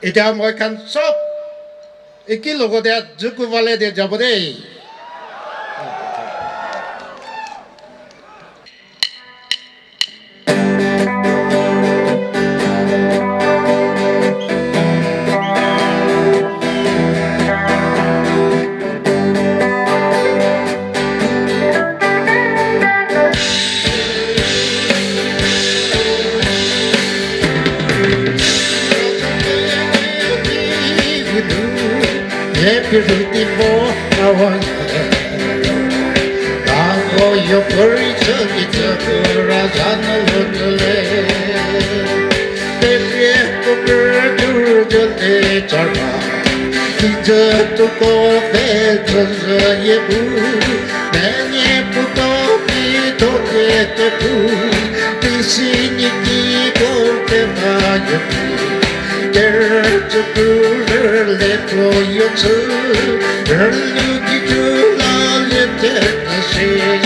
এটা মই খান চব একে লগতে যোগ পালে দে যাব দেই Beautiful flower, Tango yo purito kitakura jano lutule, Pepe to perdu jale charma, Kija to kofe jaza yebu, Nanye puto pito kete pu, Tisini ki kote mayapu. Get to her little you too, her looky to la little she's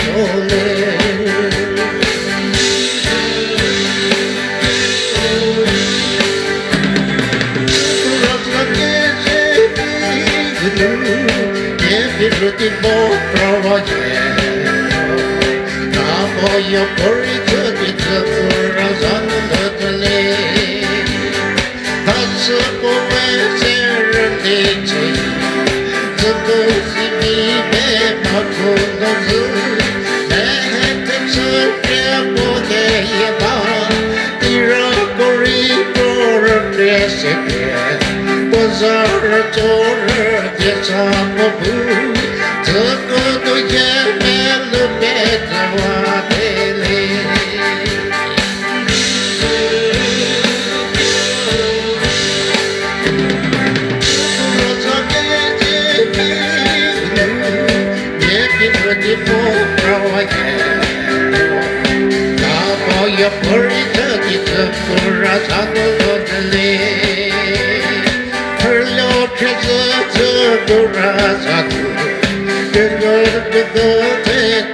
Your curry took it for us on the lake. That's a poet serenity. The cozy baby, my cool of you. And it's a careful day about the rockery for a recipe. Was our daughter, yes, I'm a boo. The good young man, the better one. Your furry turkey took for us on the lake. Her Lord treasure took for us on the Lord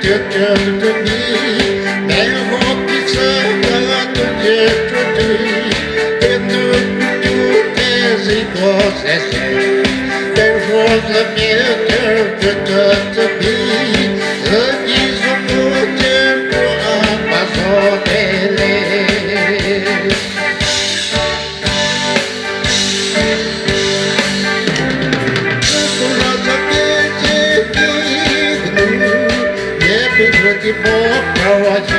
to go to me. May hope is a God to get to thee. Then do as it was as there was a mirror to be. The keys of good for us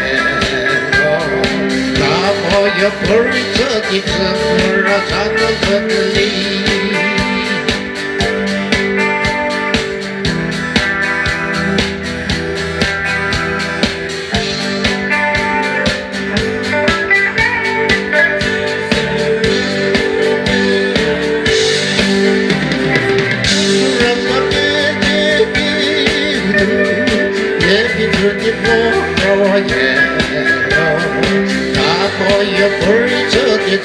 all. Your furry turkey for us on the lake. Your furry took it